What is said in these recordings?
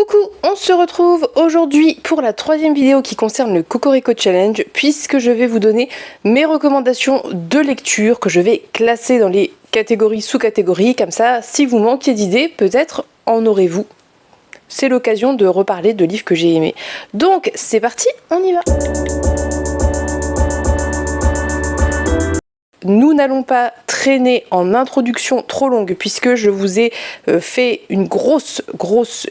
Coucou, on se retrouve aujourd'hui pour la troisième vidéo qui concerne le Cocorico Challenge, puisque je vais vous donner mes recommandations de lecture que je vais classer dans les catégories sous-catégories, comme ça si vous manquez d'idées, peut-être en aurez-vous. C'est l'occasion de reparler de livres que j'ai aimés. Donc c'est parti, on y va. Nous n'allons pas traîner en introduction trop longue puisque je vous ai fait une grosse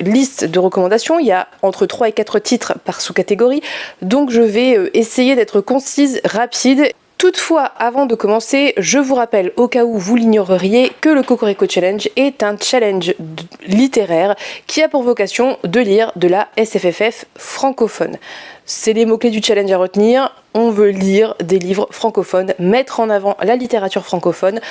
liste de recommandations. Il y a entre 3 et 4 titres par sous-catégorie, donc je vais essayer d'être concise, rapide. Toutefois, avant de commencer, je vous rappelle, au cas où vous l'ignoreriez, que le Cocorico Challenge est un challenge littéraire qui a pour vocation de lire de la SFFF francophone. C'est les mots-clés du challenge à retenir. On veut lire des livres francophones, mettre en avant la littérature francophone.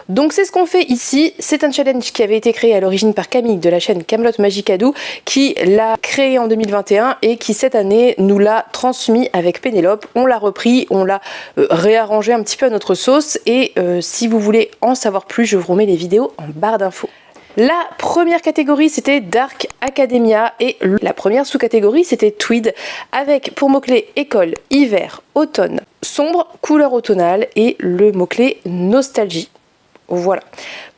Donc c'est ce qu'on fait ici. C'est un challenge qui avait été créé à l'origine par Camille de la chaîne Camelot Magicadou, qui l'a créé en 2021 et qui cette année nous l'a transmis avec Pénélope. On l'a repris, on l'a réarrangé un petit peu à notre sauce et si vous voulez en savoir plus, je vous remets les vidéos en barre d'infos. La première catégorie c'était Dark Academia et la première sous-catégorie c'était Tweed avec pour mots-clés école, hiver, automne, sombre, couleur automnale et le mot-clé nostalgie. Voilà.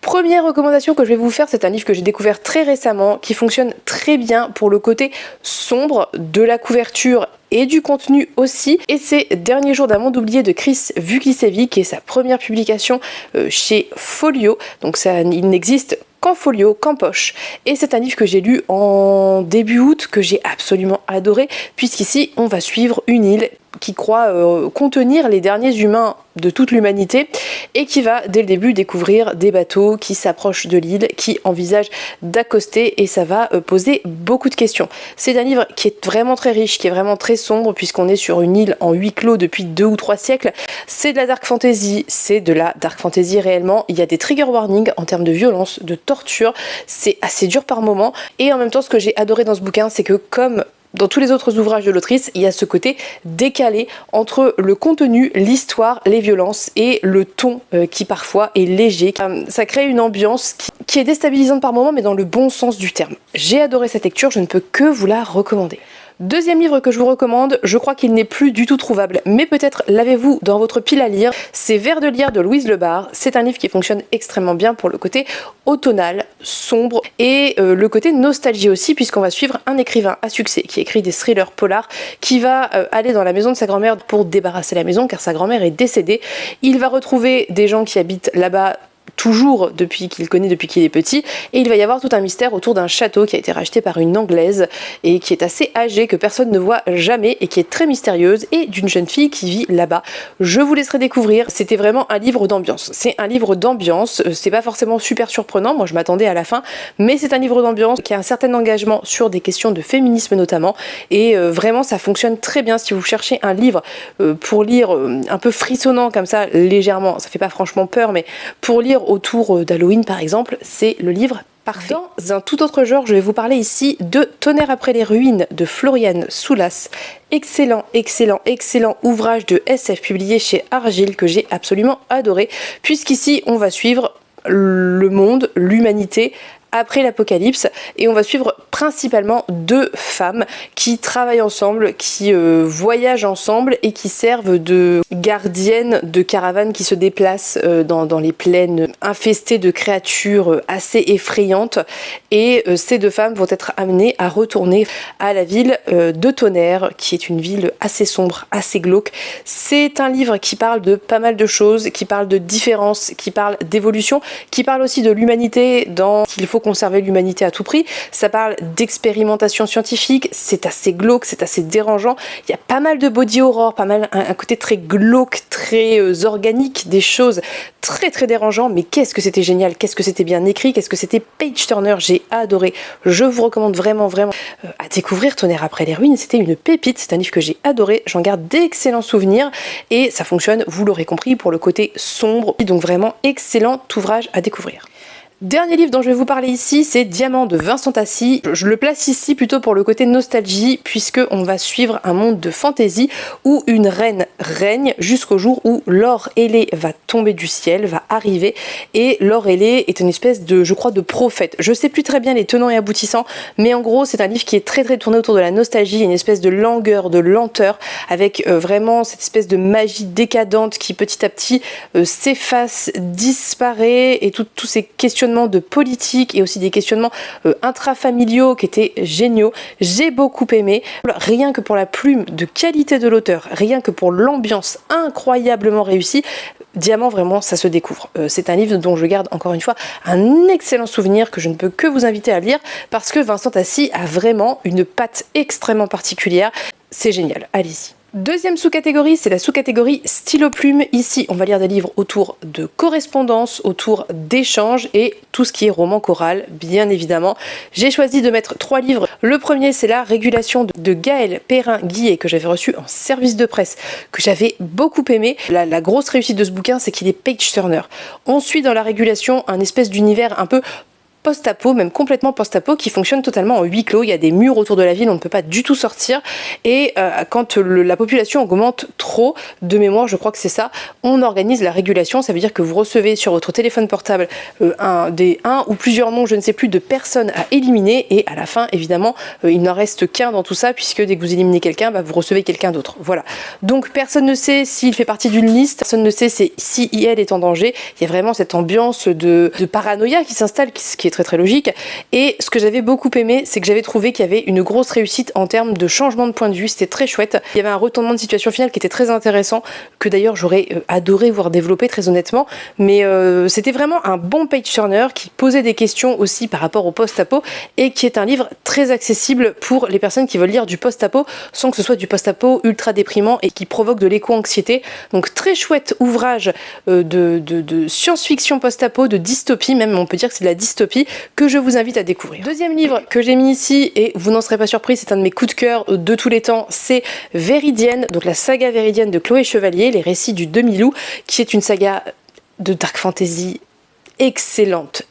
Première recommandation que je vais vous faire, c'est un livre que j'ai découvert très récemment qui fonctionne très bien pour le côté sombre de la couverture et du contenu aussi, et c'est Derniers jours d'un monde oublié de Chris Vuklicevic, qui est sa première publication chez Folio, donc ça, il n'existe qu'en folio, qu'en poche. Et c'est un livre que j'ai lu en début août, que j'ai absolument adoré, puisqu'ici on va suivre une île qui croit contenir les derniers humains de toute l'humanité et qui va dès le début découvrir des bateaux qui s'approchent de l'île, qui envisagent d'accoster, et ça va poser beaucoup de questions. C'est un livre qui est vraiment très riche, qui est vraiment très sombre puisqu'on est sur une île en huis clos depuis 2 ou 3 siècles. C'est de la dark fantasy, c'est de la dark fantasy réellement. Il y a des trigger warnings en termes de violence, de torture, c'est assez dur par moments, et en même temps ce que j'ai adoré dans ce bouquin, c'est que comme dans tous les autres ouvrages de l'autrice, il y a ce côté décalé entre le contenu, l'histoire, les violences et le ton qui parfois est léger. Ça crée une ambiance qui est déstabilisante par moments, mais dans le bon sens du terme. J'ai adoré cette lecture, je ne peux que vous la recommander. Deuxième livre que je vous recommande, je crois qu'il n'est plus du tout trouvable, mais peut-être l'avez-vous dans votre pile à lire, c'est Vers de lire de Louise Lebarre. C'est un livre qui fonctionne extrêmement bien pour le côté automnal, sombre, et le côté nostalgie aussi, puisqu'on va suivre un écrivain à succès qui écrit des thrillers polars, qui va aller dans la maison de sa grand-mère pour débarrasser la maison car sa grand-mère est décédée. Il va retrouver des gens qui habitent là-bas toujours depuis qu'il connaît depuis qu'il est petit, et il va y avoir tout un mystère autour d'un château qui a été racheté par une Anglaise et qui est assez âgée, que personne ne voit jamais et qui est très mystérieuse, et d'une jeune fille qui vit là-bas. Je vous laisserai découvrir. C'était vraiment un livre d'ambiance. C'est un livre d'ambiance, c'est pas forcément super surprenant, moi je m'attendais à la fin, mais c'est un livre d'ambiance qui a un certain engagement sur des questions de féminisme notamment, et vraiment ça fonctionne très bien si vous cherchez un livre pour lire un peu frissonnant comme ça, légèrement, ça fait pas franchement peur, mais pour lire autour d'Halloween par exemple, c'est le livre parfait. Dans un tout autre genre, je vais vous parler ici de Tonnerre après les ruines de Floriane Soulas. Excellent ouvrage de SF publié chez Argile que j'ai absolument adoré, puisqu'ici on va suivre le monde, l'humanité après l'apocalypse, et on va suivre principalement 2 femmes qui travaillent ensemble, qui voyagent ensemble et qui servent de gardiennes de caravanes qui se déplacent dans les plaines infestées de créatures assez effrayantes, et ces 2 femmes vont être amenées à retourner à la ville de Tonnerre, qui est une ville assez sombre, assez glauque. C'est un livre qui parle de pas mal de choses, qui parle de différence, qui parle d'évolution, qui parle aussi de l'humanité dans qu'il faut conserver l'humanité à tout prix. Ça parle d'expérimentation scientifique, c'est assez glauque, c'est assez dérangeant. Il y a pas mal de body horror, pas mal un côté très glauque, très organique, des choses très dérangeantes, mais qu'est-ce que c'était génial, qu'est-ce que c'était bien écrit, qu'est-ce que c'était page-turner, j'ai adoré. Je vous recommande vraiment à découvrir Tonnerre après les ruines, c'était une pépite, c'est un livre que j'ai adoré, j'en garde d'excellents souvenirs, et ça fonctionne, vous l'aurez compris, pour le côté sombre, donc vraiment excellent ouvrage à découvrir. Dernier livre dont je vais vous parler ici, c'est Diamant de Vincent Tassi. Je le place ici plutôt pour le côté nostalgie, puisque on va suivre un monde de fantaisie où une reine règne jusqu'au jour où Laure Ailée va tomber du ciel, va arriver, et Laure Ailée est une espèce de, je crois, de prophète. Je sais plus très bien les tenants et aboutissants, mais en gros c'est un livre qui est très tourné autour de la nostalgie, une espèce de langueur, de lenteur, avec vraiment cette espèce de magie décadente qui petit à petit s'efface, disparaît, et tous ces questionnements de politique et aussi des questionnements intrafamiliaux qui étaient géniaux. J'ai beaucoup aimé, rien que pour la plume de qualité de l'auteur, rien que pour l'ambiance incroyablement réussie. Diamant, vraiment, ça se découvre. C'est un livre dont je garde encore une fois un excellent souvenir que je ne peux que vous inviter à lire parce que Vincent Tassi a vraiment une patte extrêmement particulière. C'est génial, allez-y. Deuxième sous-catégorie, c'est la sous-catégorie stylo-plume. Ici, on va lire des livres autour de correspondance, autour d'échanges et tout ce qui est roman choral, bien évidemment. J'ai choisi de mettre 3 livres. Le premier, c'est La Régulation de Gaël Perrin-Guillet, que j'avais reçu en service de presse, que j'avais beaucoup aimé. La grosse réussite de ce bouquin, c'est qu'il est page-turner. On suit dans La Régulation un espèce d'univers un peu post-apo, même complètement post-apo, qui fonctionne totalement en huis clos. Il y a des murs autour de la ville, on ne peut pas du tout sortir. Et quand la population augmente trop, de mémoire, je crois que c'est ça, on organise la régulation. Ça veut dire que vous recevez sur votre téléphone portable un ou plusieurs noms, je ne sais plus, de personnes à éliminer. Et à la fin, évidemment, il n'en reste qu'un dans tout ça, puisque dès que vous éliminez quelqu'un, vous recevez quelqu'un d'autre. Voilà. Donc personne ne sait s'il fait partie d'une liste, personne ne sait si elle est en danger. Il y a vraiment cette ambiance de paranoïa qui s'installe, ce qui est très logique. Et ce que j'avais beaucoup aimé, c'est que j'avais trouvé qu'il y avait une grosse réussite en termes de changement de point de vue. C'était très chouette. Il y avait un retournement de situation finale qui était très intéressant, que d'ailleurs j'aurais adoré voir développer, très honnêtement. Mais c'était vraiment un bon page-turner qui posait des questions aussi par rapport au post-apo et qui est un livre très accessible pour les personnes qui veulent lire du post-apo sans que ce soit du post-apo ultra déprimant et qui provoque de l'éco-anxiété. Donc très chouette ouvrage de science-fiction post-apo, de dystopie même, on peut dire que c'est de la dystopie, que je vous invite à découvrir. Deuxième livre que j'ai mis ici, et vous n'en serez pas surpris, c'est un de mes coups de cœur de tous les temps, c'est Véridienne, donc la saga Véridienne de Chloé Chevalier, les récits du demi-loup, qui est une saga de dark fantasy excellente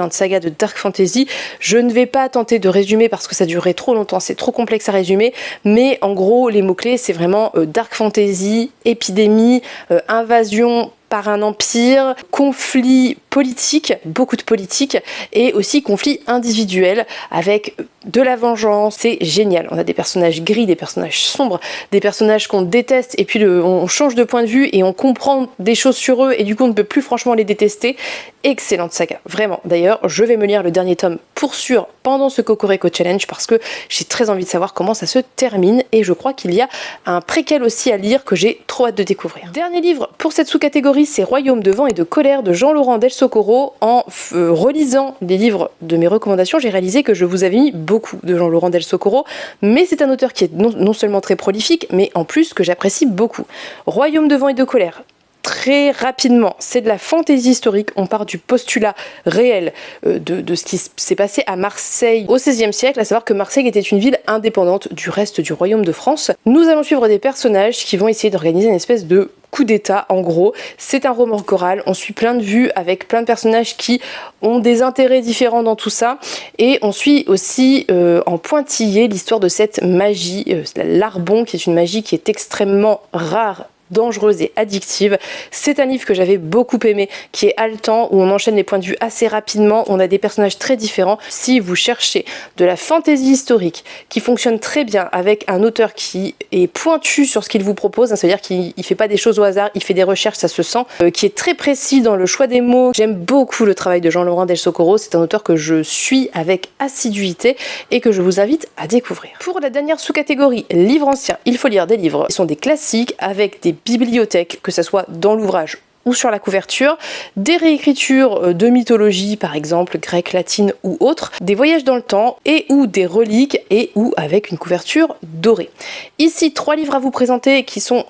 saga de dark fantasy. Je ne vais pas tenter de résumer parce que ça durerait trop longtemps, c'est trop complexe à résumer, mais en gros les mots-clés c'est vraiment dark fantasy, épidémie, invasion par un empire, conflit politique, beaucoup de politique, et aussi conflit individuel avec de la vengeance. C'est génial. On a des personnages gris, des personnages sombres, des personnages qu'on déteste, et puis on change de point de vue et on comprend des choses sur eux, et du coup on ne peut plus franchement les détester. Excellente saga, vraiment. D'ailleurs, je vais me lire le dernier tome pour sûr pendant ce Cocorico Challenge parce que j'ai très envie de savoir comment ça se termine, et je crois qu'il y a un préquel aussi à lire que j'ai trop hâte de découvrir. Dernier livre pour cette sous-catégorie, c'est Royaume de vent et de colère de Jean-Laurent Del Socorro. En relisant les livres de mes recommandations, j'ai réalisé que je vous avais mis beaucoup de Jean-Laurent Del Socorro, mais c'est un auteur qui est non seulement très prolifique, mais en plus que j'apprécie beaucoup. Royaume de vent et de colère. Très rapidement, c'est de la fantaisie historique. On part du postulat réel de ce qui s'est passé à Marseille au XVIe siècle, à savoir que Marseille était une ville indépendante du reste du royaume de France. Nous allons suivre des personnages qui vont essayer d'organiser une espèce de coup d'état, en gros. C'est un roman choral, on suit plein de vues avec plein de personnages qui ont des intérêts différents dans tout ça, et on suit aussi en pointillé l'histoire de cette magie, l'arbon, qui est une magie qui est extrêmement rare, dangereuse et addictive. C'est un livre que j'avais beaucoup aimé, qui est haletant, où on enchaîne les points de vue assez rapidement, on a des personnages très différents. Si vous cherchez de la fantaisie historique qui fonctionne très bien avec un auteur qui est pointu sur ce qu'il vous propose, c'est-à-dire qu'il ne fait pas des choses au hasard, il fait des recherches, ça se sent, qui est très précis dans le choix des mots. J'aime beaucoup le travail de Jean-Laurent Del Socorro, c'est un auteur que je suis avec assiduité et que je vous invite à découvrir. Pour la dernière sous-catégorie, livres anciens, il faut lire des livres qui sont des classiques avec des bibliothèques, que ce soit dans l'ouvrage ou sur la couverture, des réécritures de mythologie par exemple grecque, latine ou autre, des voyages dans le temps et ou des reliques et ou avec une couverture dorée. Ici 3 livres à vous présenter qui sont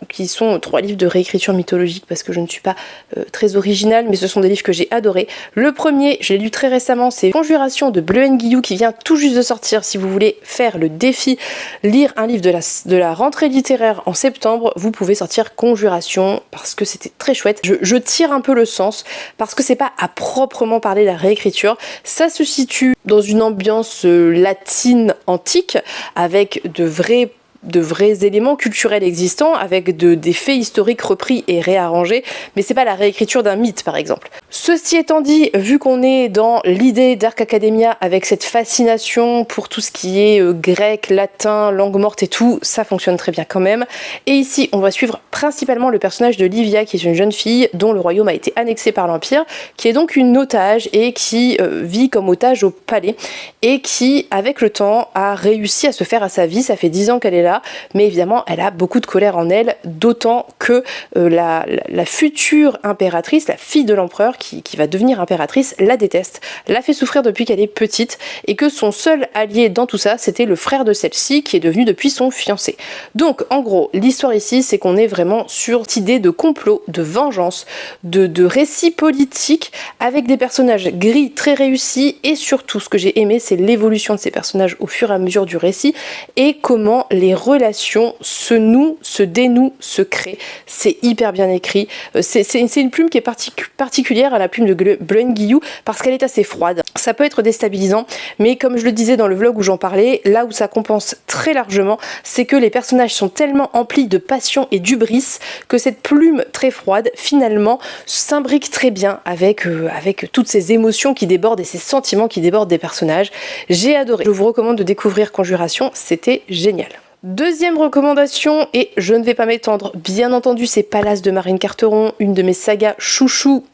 3 livres de réécriture mythologique parce que je ne suis pas très originale, mais ce sont des livres que j'ai adorés. Le premier, je l'ai lu très récemment, c'est Conjuration de Bleuhen Guillou qui vient tout juste de sortir. Si vous voulez faire le défi, lire un livre de la rentrée littéraire en septembre, vous pouvez sortir Conjuration parce que c'était très chouette. je tire un peu le sens parce que c'est pas à proprement parler la réécriture. Ça se situe dans une ambiance latine antique avec de vrais éléments culturels existants, avec des faits historiques repris et réarrangés, mais c'est pas la réécriture d'un mythe par exemple. Ceci étant dit, vu qu'on est dans l'idée Dark Academia avec cette fascination pour tout ce qui est grec, latin, langue morte et tout, ça fonctionne très bien quand même. Et ici, on va suivre principalement le personnage de Livia, qui est une jeune fille dont le royaume a été annexé par l'Empire, qui est donc une otage et qui vit comme otage au palais, et qui, avec le temps, a réussi à se faire à sa vie. Ça fait 10 ans qu'elle est là, mais évidemment, elle a beaucoup de colère en elle, d'autant que la future impératrice, la fille de l'empereur, qui va devenir impératrice, la déteste, la fait souffrir depuis qu'elle est petite, et que son seul allié dans tout ça, c'était le frère de celle-ci, qui est devenu depuis son fiancé. Donc, en gros, l'histoire ici, c'est qu'on est vraiment sur cette idée de complot, de vengeance, de récit politique, avec des personnages gris très réussis, et surtout, ce que j'ai aimé, c'est l'évolution de ces personnages au fur et à mesure du récit, et comment les relations se nouent, se dénouent, se créent. C'est hyper bien écrit. C'est une plume qui est particulière à la plume de Blen Guillou parce qu'elle est assez froide. Ça peut être déstabilisant, mais comme je le disais dans le vlog où j'en parlais, là où ça compense très largement, c'est que les personnages sont tellement emplis de passion et d'hubris que cette plume très froide, finalement, s'imbrique très bien avec toutes ces émotions qui débordent et ces sentiments qui débordent des personnages. J'ai adoré. Je vous recommande de découvrir Conjuration, c'était génial. Deuxième recommandation, et je ne vais pas m'étendre, bien entendu, c'est Pallas de Marine Carteron, une de mes sagas chouchou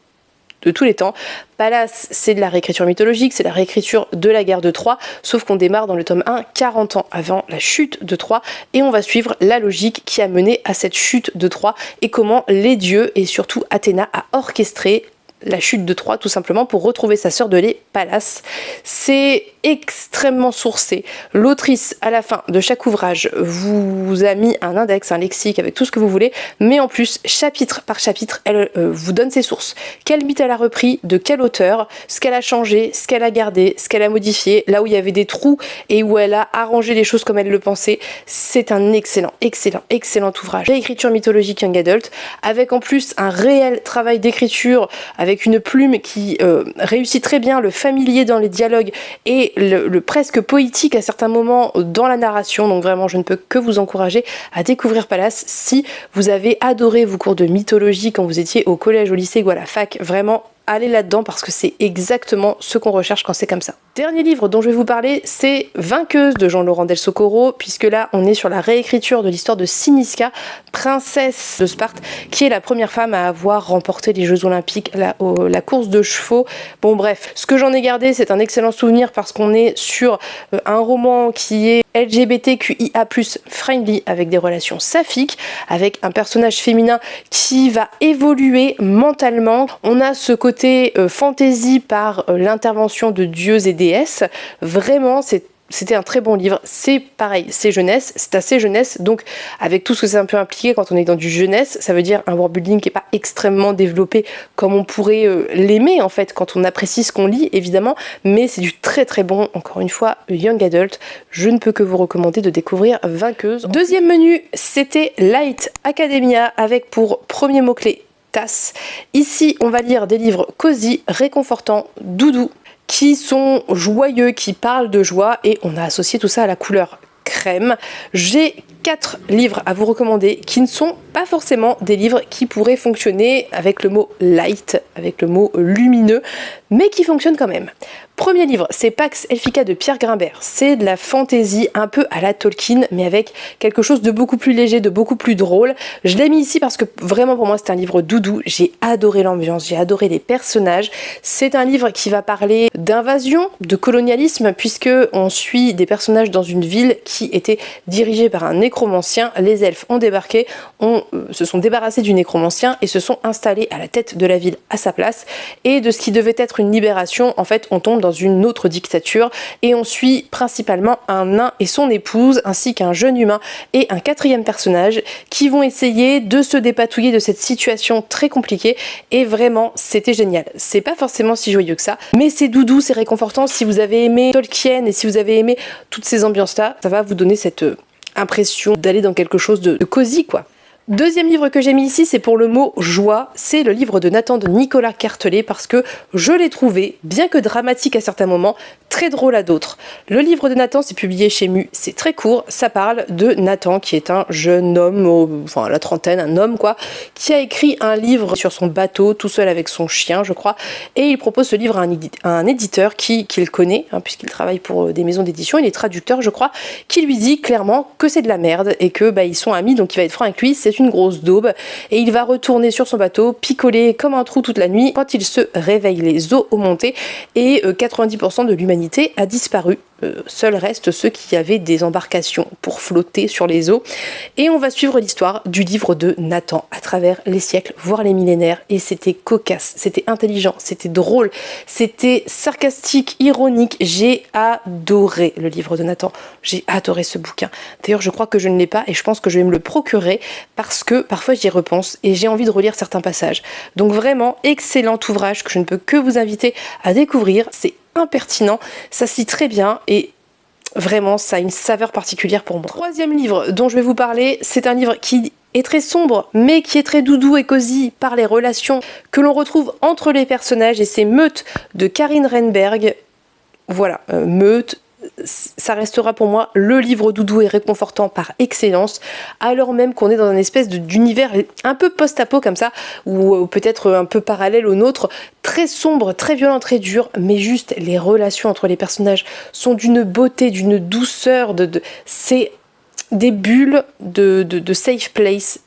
de tous les temps. Pallas, c'est de la réécriture mythologique, c'est la réécriture de la guerre de Troie, sauf qu'on démarre dans le tome 1 40 ans avant la chute de Troie, et on va suivre la logique qui a mené à cette chute de Troie et comment les dieux et surtout Athéna a orchestré la chute de Troie tout simplement pour retrouver sa sœur de lait Pallas. C'est extrêmement sourcé. L'autrice à la fin de chaque ouvrage vous a mis un index, un lexique avec tout ce que vous voulez, mais en plus chapitre par chapitre elle vous donne ses sources. Quel mythe elle a repris, de quel auteur, ce qu'elle a changé, ce qu'elle a gardé, ce qu'elle a modifié, là où il y avait des trous et où elle a arrangé les choses comme elle le pensait. C'est un excellent ouvrage. Réécriture mythologique young adult avec en plus un réel travail d'écriture avec une plume qui réussit très bien le familier dans les dialogues et le presque poétique à certains moments dans la narration. Donc vraiment, je ne peux que vous encourager à découvrir Pallas si vous avez adoré vos cours de mythologie quand vous étiez au collège, au lycée ou à la fac. Vraiment, allez là-dedans parce que c'est exactement ce qu'on recherche quand c'est comme ça. Dernier livre dont je vais vous parler, c'est Vainqueuse de Jean-Laurent Del Socorro, puisque là on est sur la réécriture de l'histoire de Cynisca, princesse de Sparte, qui est la première femme à avoir remporté les Jeux Olympiques, la course de chevaux. Bon bref, ce que j'en ai gardé, c'est un excellent souvenir parce qu'on est sur un roman qui est LGBTQIA+ friendly, avec des relations saphiques, avec un personnage féminin qui va évoluer mentalement. On a ce côté fantasy par l'intervention de dieux et déesses. Vraiment, c'était un très bon livre. C'est pareil, c'est jeunesse, c'est assez jeunesse, donc avec tout ce que ça peut impliquer quand on est dans du jeunesse, ça veut dire un world building qui n'est pas extrêmement développé comme on pourrait l'aimer en fait quand on apprécie ce qu'on lit évidemment, mais c'est du très bon, encore une fois, young adult. Je ne peux que vous recommander de découvrir Vainqueuse. Deuxième menu, c'était Light Academia avec pour premier mot-clé tasse. Ici, on va lire des livres cosy, réconfortants, doudous, qui sont joyeux, qui parlent de joie, et on a associé tout ça à la couleur crème. J'ai 4 livres à vous recommander qui ne sont pas forcément des livres qui pourraient fonctionner avec le mot light, avec le mot lumineux, mais qui fonctionnent quand même. Premier livre, c'est Pax Elfica de Pierre Grimbert. C'est de la fantaisie un peu à la Tolkien, mais avec quelque chose de beaucoup plus léger, de beaucoup plus drôle. Je l'ai mis ici parce que vraiment pour moi c'est un livre doudou. J'ai adoré l'ambiance, j'ai adoré les personnages. C'est un livre qui va parler d'invasion, de colonialisme, puisque on suit des personnages dans une ville qui était dirigée par un nécromancien. Les elfes ont débarqué, se sont débarrassés du nécromancien et se sont installés à la tête de la ville à sa place. Et de ce qui devait être une libération, en fait on tombe dans une autre dictature et on suit principalement un nain et son épouse ainsi qu'un jeune humain et un 4e personnage qui vont essayer de se dépatouiller de cette situation très compliquée, et vraiment c'était génial. C'est pas forcément si joyeux que ça, mais c'est doudou, c'est réconfortant. Si vous avez aimé Tolkien et si vous avez aimé toutes ces ambiances là, ça va vous donner cette impression d'aller dans quelque chose de cosy quoi. Deuxième livre que j'ai mis ici, c'est pour le mot joie. C'est le livre de Nathan de Nicolas Cartelet parce que je l'ai trouvé, bien que dramatique à certains moments, très drôle à d'autres. Le livre de Nathan, c'est publié chez Mu, c'est très court, ça parle de Nathan qui est un jeune homme, enfin la trentaine, un homme quoi, qui a écrit un livre sur son bateau, tout seul avec son chien je crois, et il propose ce livre à un éditeur qu'il connaît, hein, puisqu'il travaille pour des maisons d'édition, il est traducteur je crois, qui lui dit clairement que c'est de la merde et que ils sont amis, donc il va être franc avec lui, c'est une grosse daube et il va retourner sur son bateau, picoler comme un trou toute la nuit. Quand il se réveille, les eaux ont monté et 90% de l'humanité a disparu. Seuls restent ceux qui avaient des embarcations pour flotter sur les eaux. Et on va suivre l'histoire du livre de Nathan à travers les siècles, voire les millénaires. Et c'était cocasse, c'était intelligent, c'était drôle, c'était sarcastique, ironique. J'ai adoré le livre de Nathan. J'ai adoré ce bouquin. D'ailleurs, je crois que je ne l'ai pas et je pense que je vais me le procurer parce que parfois j'y repense et j'ai envie de relire certains passages. Donc vraiment, excellent ouvrage que je ne peux que vous inviter à découvrir. C'est impertinent, ça se lit très bien et vraiment ça a une saveur particulière pour moi. Troisième livre dont je vais vous parler, c'est un livre qui est très sombre mais qui est très doudou et cosy par les relations que l'on retrouve entre les personnages et c'est Meute de Karine Renberg. Voilà, Meute, ça restera pour moi le livre doudou et réconfortant par excellence, alors même qu'on est dans une espèce d'univers un peu post-apo comme ça, ou peut-être un peu parallèle au nôtre, très sombre, très violent, très dur, mais juste les relations entre les personnages sont d'une beauté, d'une douceur, c'est des bulles de safe place.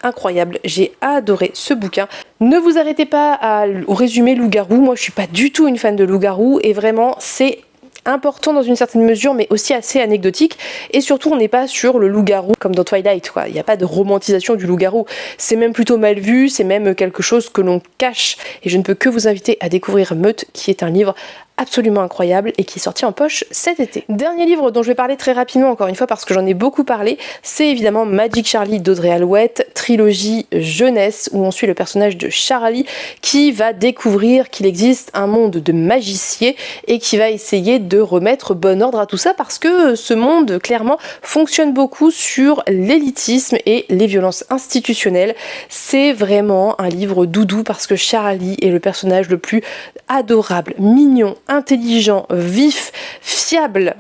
Incroyable, j'ai adoré ce bouquin. Ne vous arrêtez pas au résumé loup-garou, moi je suis pas du tout une fan de loup-garou et vraiment c'est important dans une certaine mesure mais aussi assez anecdotique et surtout on n'est pas sur le loup-garou comme dans Twilight quoi, il n'y a pas de romantisation du loup-garou, c'est même plutôt mal vu, c'est même quelque chose que l'on cache et je ne peux que vous inviter à découvrir Meute qui est un livre absolument incroyable et qui est sorti en poche cet été. Dernier livre dont je vais parler très rapidement encore une fois parce que j'en ai beaucoup parlé, c'est évidemment Magic Charlie d'Audrey Alouette, trilogie jeunesse où on suit le personnage de Charlie qui va découvrir qu'il existe un monde de magiciens et qui va essayer de remettre bon ordre à tout ça parce que ce monde clairement fonctionne beaucoup sur l'élitisme et les violences institutionnelles. C'est vraiment un livre doudou parce que Charlie est le personnage le plus adorable, mignon, intelligent, vif, fiable,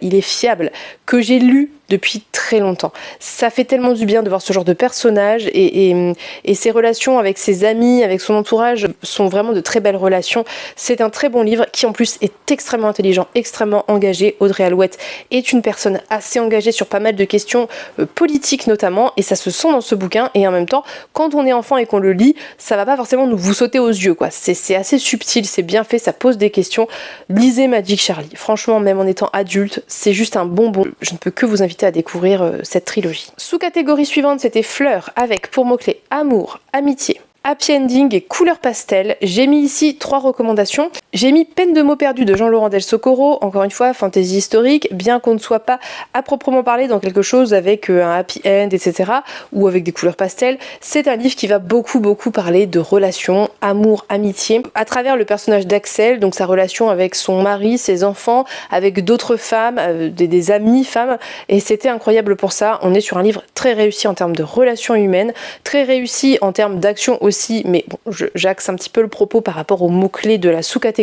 il est fiable, que j'ai lu depuis très longtemps. Ça fait tellement du bien de voir ce genre de personnage et ses relations avec ses amis, avec son entourage sont vraiment de très belles relations. C'est un très bon livre qui en plus est extrêmement intelligent, extrêmement engagé. Audrey Alouette est une personne assez engagée sur pas mal de questions politiques notamment et ça se sent dans ce bouquin et en même temps quand on est enfant et qu'on le lit, ça va pas forcément vous sauter aux yeux quoi. C'est assez subtil, c'est bien fait, ça pose des questions. Lisez Magic Charlie. Franchement, même en étant adulte, c'est juste un bonbon. Je ne peux que vous inviter à découvrir cette trilogie. Sous-catégorie suivante, c'était Fleurs avec pour mots-clés amour, amitié, happy ending et couleur pastel. J'ai mis ici 3 recommandations. J'ai mis Peine de mots perdus de Jean-Laurent Del Socorro, encore une fois, fantaisie historique, bien qu'on ne soit pas à proprement parler dans quelque chose avec un happy end, etc., ou avec des couleurs pastel. C'est un livre qui va beaucoup parler de relations, amour, amitié, à travers le personnage d'Axel, donc sa relation avec son mari, ses enfants, avec d'autres femmes, des amies femmes, et c'était incroyable pour ça. On est sur un livre très réussi en termes de relations humaines, très réussi en termes d'action aussi, mais bon, j'axe un petit peu le propos par rapport aux mots-clés de la sous-catégorie.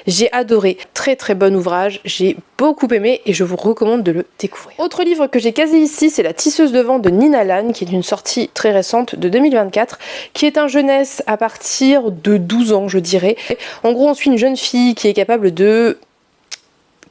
J'ai adoré, très bon ouvrage, j'ai beaucoup aimé et je vous recommande de le découvrir. Autre livre que j'ai casé ici, c'est La tisseuse de vent de Nina Lan, qui est une sortie très récente de 2024, qui est un jeunesse à partir de 12 ans, je dirais. En gros, on suit une jeune fille qui est capable de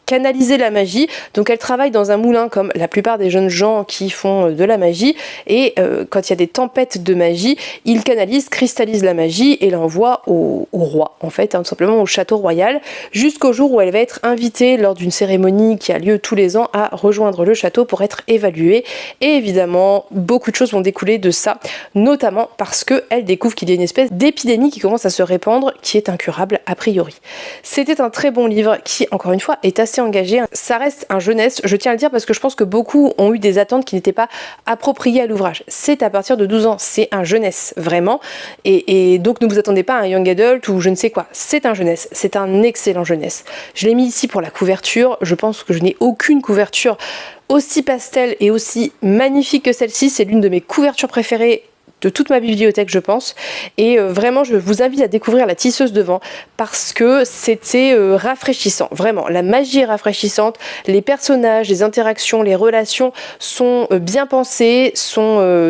canaliser la magie, donc elle travaille dans un moulin comme la plupart des jeunes gens qui font de la magie et quand il y a des tempêtes de magie, ils canalisent, cristallisent la magie et l'envoient au roi en fait, tout simplement au château royal, jusqu'au jour où elle va être invitée lors d'une cérémonie qui a lieu tous les ans à rejoindre le château pour être évaluée et évidemment beaucoup de choses vont découler de ça, notamment parce qu'elle découvre qu'il y a une espèce d'épidémie qui commence à se répandre qui est incurable a priori. C'était un très bon livre qui encore une fois est assez assez engagé. Ça reste un jeunesse, je tiens à le dire parce que je pense que beaucoup ont eu des attentes qui n'étaient pas appropriées à l'ouvrage. C'est à partir de 12 ans, c'est un jeunesse, vraiment. Et donc ne vous attendez pas à un young adult ou je ne sais quoi. C'est un jeunesse, c'est un excellent jeunesse. Je l'ai mis ici pour la couverture. Je pense que je n'ai aucune couverture aussi pastel et aussi magnifique que celle-ci. C'est l'une de mes couvertures préférées de toute ma bibliothèque, je pense. Et vraiment, je vous invite à découvrir La tisseuse de vent parce que c'était rafraîchissant. Vraiment, la magie est rafraîchissante. Les personnages, les interactions, les relations sont bien pensées,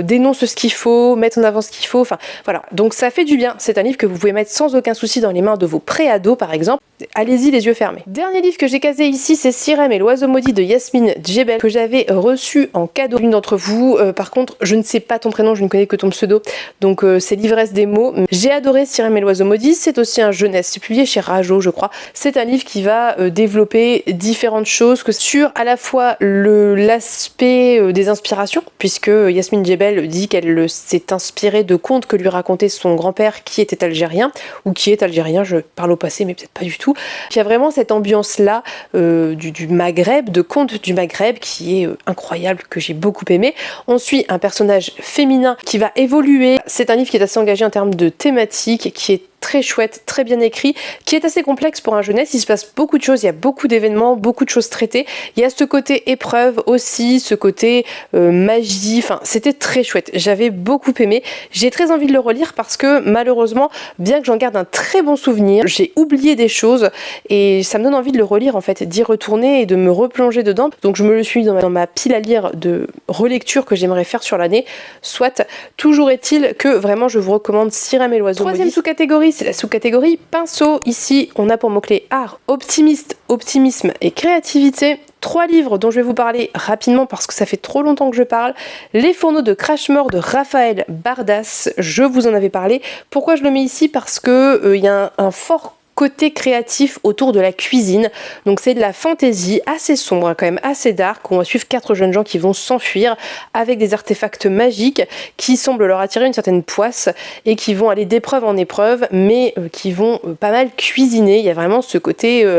dénoncent ce qu'il faut, mettent en avant ce qu'il faut. Enfin, voilà. Donc ça fait du bien. C'est un livre que vous pouvez mettre sans aucun souci dans les mains de vos pré-ados, par exemple. Allez-y les yeux fermés. Dernier livre que j'ai casé ici, c'est Sirem et l'oiseau maudit de Yasmine Djebel que j'avais reçu en cadeau. L'une d'entre vous, par contre, je ne sais pas ton prénom, je ne connais que ton pseudo, donc c'est l'ivresse des mots. J'ai adoré Sirem et l'oiseau maudit, c'est aussi un jeunesse, c'est publié chez Rajo, je crois. C'est un livre qui va développer différentes choses que sur à la fois l'aspect des inspirations, puisque Yasmine Djebel dit qu'elle s'est inspirée de contes que lui racontait son grand-père qui était algérien, ou qui est algérien, je parle au passé mais peut-être pas du tout. Il y a vraiment cette ambiance-là du Maghreb, de contes du Maghreb qui est incroyable, que j'ai beaucoup aimé. On suit un personnage féminin qui va évoluer. C'est un livre qui est assez engagé en termes de thématique, qui est très chouette, très bien écrit, qui est assez complexe pour un jeunesse. Il se passe beaucoup de choses, il y a beaucoup d'événements, beaucoup de choses traitées. Il y a ce côté épreuve aussi, ce côté magie, enfin c'était très chouette. J'avais beaucoup aimé. J'ai très envie de le relire parce que malheureusement, bien que j'en garde un très bon souvenir, j'ai oublié des choses et ça me donne envie de le relire en fait, d'y retourner et de me replonger dedans. Donc je me le suis mis dans ma pile à lire de relecture que j'aimerais faire sur l'année. Soit, toujours est-il que vraiment je vous recommande Sirem et l'oiseau maudit. Troisième sous-catégorie, c'est la sous-catégorie pinceau. Ici, on a pour mots-clés art, optimisme et créativité. 3 livres dont je vais vous parler rapidement parce que ça fait trop longtemps que je parle. Les fourneaux de Crashmore de Raphaël Bardas, je vous en avais parlé. Pourquoi je le mets ici? Parce que y a un fort côté créatif autour de la cuisine. Donc c'est de la fantaisie assez sombre, quand même assez dark. On va suivre 4 jeunes gens qui vont s'enfuir avec des artefacts magiques qui semblent leur attirer une certaine poisse et qui vont aller d'épreuve en épreuve, mais qui vont pas mal cuisiner. Il y a vraiment ce côté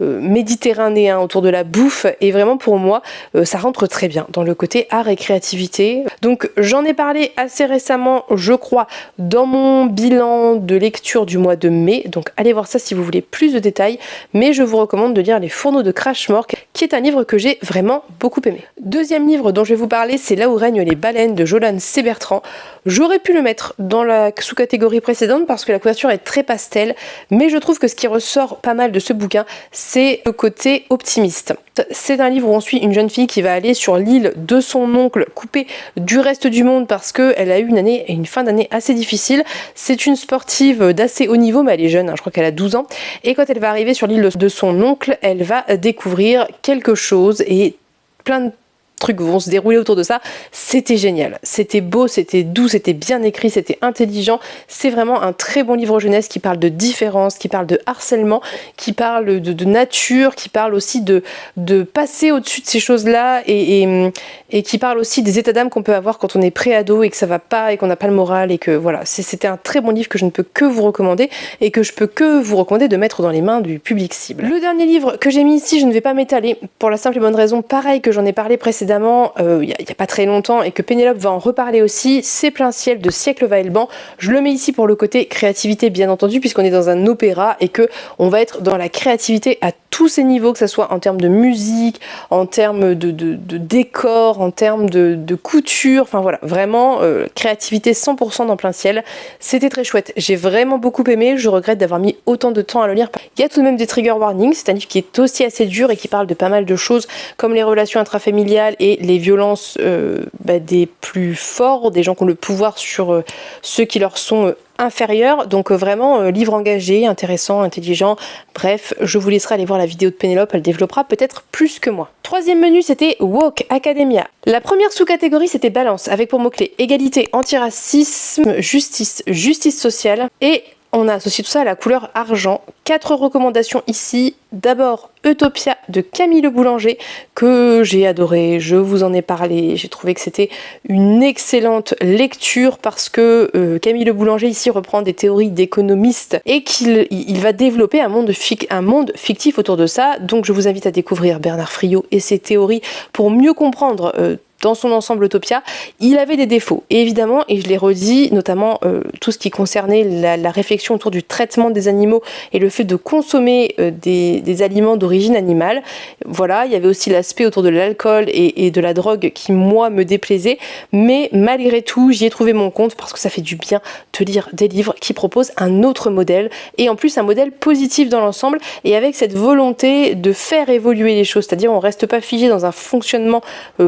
méditerranéen autour de la bouffe et vraiment pour moi ça rentre très bien dans le côté art et créativité. Donc j'en ai parlé assez récemment, je crois, dans mon bilan de lecture du mois de mai. Donc allez voir ça si vous voulez plus de détails, mais je vous recommande de lire Les fourneaux de Crashmore, qui est un livre que j'ai vraiment beaucoup aimé. Deuxième livre dont je vais vous parler, c'est Là où règnent les baleines de Jolan C. Bertrand. J'aurais pu le mettre dans la sous-catégorie précédente parce que la couverture est très pastel, mais je trouve que ce qui ressort pas mal de ce bouquin, c'est le côté optimiste. C'est un livre où on suit une jeune fille qui va aller sur l'île de son oncle, coupée du reste du monde parce qu'elle a eu une fin d'année assez difficile. C'est une sportive d'assez haut niveau, mais elle est jeune, je crois qu'elle a 12 ans. Et quand elle va arriver sur l'île de son oncle, elle va découvrir quelque chose et plein de trucs vont se dérouler autour de ça. C'était génial, c'était beau, c'était doux, c'était bien écrit, c'était intelligent. C'est vraiment un très bon livre jeunesse qui parle de différence, qui parle de harcèlement, qui parle de nature, qui parle aussi de passer au-dessus de ces choses-là et qui parle aussi des états d'âme qu'on peut avoir quand on est pré-ado et que ça va pas et qu'on n'a pas le moral et que voilà, c'était un très bon livre que je ne peux que vous recommander et que je peux que vous recommander de mettre dans les mains du public cible. Le dernier livre que j'ai mis ici, je ne vais pas m'étaler pour la simple et bonne raison, pareil que j'en ai parlé précédemment, il y a pas très longtemps et que Pénélope va en reparler aussi, c'est Plein ciel de Siècle Vaillant. Je le mets ici pour le côté créativité bien entendu puisqu'on est dans un opéra et que on va être dans la créativité à tous ces niveaux, que ce soit en termes de musique, en termes de décor, en termes de couture, enfin voilà, vraiment créativité 100% dans Plein ciel. C'était très chouette, j'ai vraiment beaucoup aimé, je regrette d'avoir mis autant de temps à le lire. Il y a tout de même des trigger warnings, c'est un livre qui est aussi assez dur et qui parle de pas mal de choses comme les relations intrafamiliales et les violences des plus forts, des gens qui ont le pouvoir sur ceux qui leur sont inférieurs. Donc vraiment livre engagé, intéressant, intelligent. Bref, je vous laisserai aller voir la vidéo de Pénélope, elle développera peut-être plus que moi. Troisième menu, c'était Woke Academia. La première sous-catégorie, c'était balance, avec pour mots-clés égalité, antiracisme, justice sociale et On a associé tout ça à la couleur argent. 4 recommandations ici. D'abord, Utopia de Camille Le Boulanger, que j'ai adoré, je vous en ai parlé, j'ai trouvé que c'était une excellente lecture parce que Camille Le Boulanger ici reprend des théories d'économistes et qu'il va développer un monde fictif autour de ça. Donc je vous invite à découvrir Bernard Friot et ses théories pour mieux comprendre dans son ensemble Utopia. Il avait des défauts, et évidemment, et je l'ai redit, notamment tout ce qui concernait la réflexion autour du traitement des animaux et le fait de consommer des aliments d'origine animale. Voilà, il y avait aussi l'aspect autour de l'alcool et de la drogue qui, moi, me déplaisait, mais malgré tout, j'y ai trouvé mon compte parce que ça fait du bien de lire des livres qui proposent un autre modèle, et en plus un modèle positif dans l'ensemble, et avec cette volonté de faire évoluer les choses, c'est-à-dire on reste pas figé dans un fonctionnement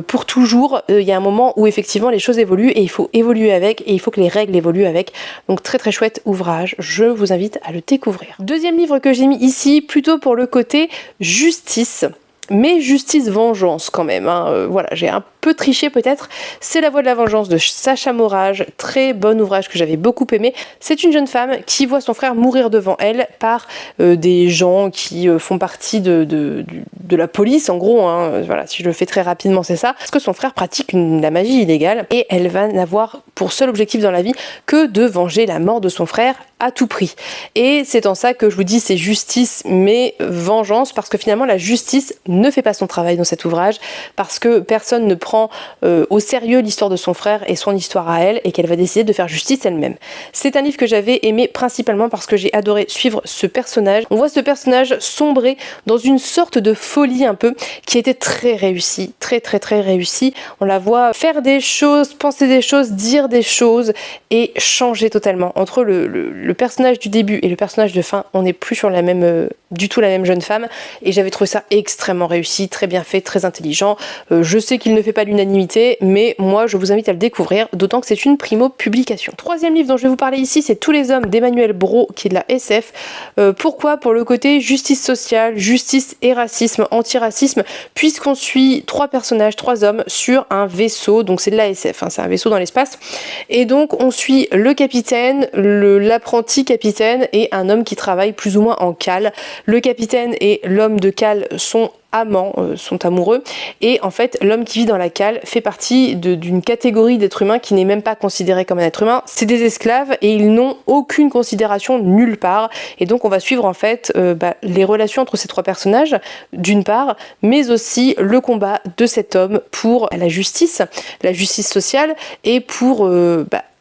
pour toujours. Il y a un moment où effectivement les choses évoluent et il faut évoluer avec, et il faut que les règles évoluent avec. Donc très très chouette ouvrage, je vous invite à le découvrir. Deuxième livre que j'ai mis ici, plutôt pour le côté justice, mais justice vengeance quand même, hein. Voilà, j'ai un peu triché peut-être. C'est La Voix de la vengeance de Sacha Morage, très bon ouvrage que j'avais beaucoup aimé. C'est une jeune femme qui voit son frère mourir devant elle par des gens qui font partie de la police en gros, hein. Voilà, si je le fais très rapidement c'est ça, parce que son frère pratique la magie illégale et elle va n'avoir pour seul objectif dans la vie que de venger la mort de son frère à tout prix. Et c'est en ça que je vous dis c'est justice mais vengeance, parce que finalement la justice ne fait pas son travail dans cet ouvrage, parce que personne ne prend au sérieux l'histoire de son frère et son histoire à elle, et qu'elle va décider de faire justice elle-même. C'est un livre que j'avais aimé principalement parce que j'ai adoré suivre ce personnage. On voit ce personnage sombrer dans une sorte de folie un peu qui était très réussie, très réussie. On la voit faire des choses, penser des choses, dire des choses et changer totalement. Entre le personnage du début et le personnage de fin, on n'est plus sur du tout la même jeune femme, et j'avais trouvé ça extrêmement réussi, très bien fait, très intelligent. Je sais qu'il ne fait pas l'unanimité, mais moi je vous invite à le découvrir, d'autant que c'est une primo publication. Troisième livre dont je vais vous parler ici, c'est Tous les hommes d'Emmanuel Brault, qui est de la SF. Pourquoi? Pour le côté justice sociale, justice et racisme, antiracisme, puisqu'on suit 3 personnages, 3 hommes sur un vaisseau, donc c'est de la SF, hein, c'est un vaisseau dans l'espace, et donc on suit le capitaine, l'apprenti capitaine et un homme qui travaille plus ou moins en cale. Le capitaine et l'homme de cale sont amants, sont amoureux, et en fait l'homme qui vit dans la cale fait partie d'une catégorie d'êtres humains qui n'est même pas considéré comme un être humain. C'est des esclaves et ils n'ont aucune considération nulle part, et donc on va suivre en fait les relations entre ces 3 personnages d'une part, mais aussi le combat de cet homme pour la justice sociale, et pour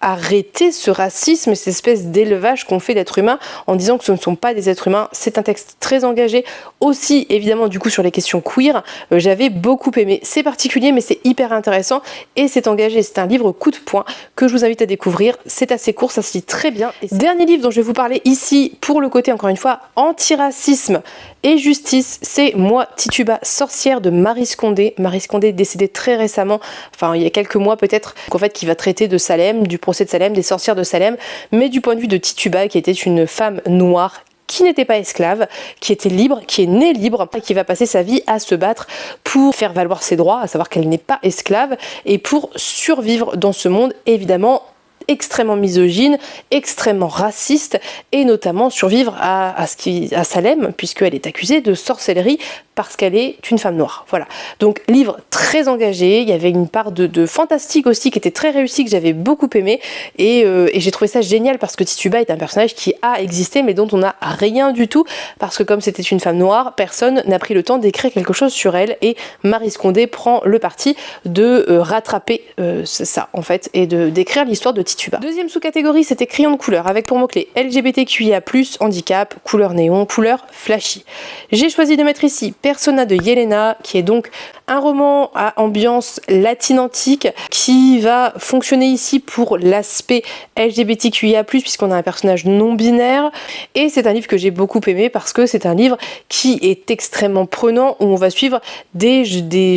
arrêter ce racisme et cette espèce d'élevage qu'on fait d'êtres humains en disant que ce ne sont pas des êtres humains. C'est un texte très engagé, aussi évidemment du coup sur les questions queer, j'avais beaucoup aimé. C'est particulier mais c'est hyper intéressant et c'est engagé, c'est un livre coup de poing que je vous invite à découvrir. C'est assez court, ça se lit très bien. Et dernier livre dont je vais vous parler ici pour le côté encore une fois antiracisme et justice, c'est Moi Tituba sorcière de Maryse Condé. Maryse Condé décédée très récemment, enfin il y a quelques mois peut-être, en fait qui va traiter de Salem, du procès de Salem, des sorcières de Salem, mais du point de vue de Tituba qui était une femme noire qui n'était pas esclave, qui était libre, qui est née libre, et qui va passer sa vie à se battre pour faire valoir ses droits, à savoir qu'elle n'est pas esclave, et pour survivre dans ce monde évidemment extrêmement misogyne, extrêmement raciste, et notamment survivre à Salem, puisqu'elle est accusée de sorcellerie parce qu'elle est une femme noire. Voilà. Donc livre très engagé, il y avait une part de fantastique aussi qui était très réussi, que j'avais beaucoup aimé, et j'ai trouvé ça génial parce que Tituba est un personnage qui a existé mais dont on n'a rien du tout, parce que comme c'était une femme noire, personne n'a pris le temps d'écrire quelque chose sur elle, et Maryse Condé prend le parti de rattraper ça en fait, et d'écrire l'histoire de Tituba. Deuxième sous-catégorie, c'était Crayon de couleur, avec pour mots-clés LGBTQIA+, handicap, couleur néon, couleur flashy. J'ai choisi de mettre ici Persona de Yelena, qui est donc un roman à ambiance latine-antique qui va fonctionner ici pour l'aspect LGBTQIA+, puisqu'on a un personnage non binaire, et c'est un livre que j'ai beaucoup aimé parce que c'est un livre qui est extrêmement prenant, où on va suivre des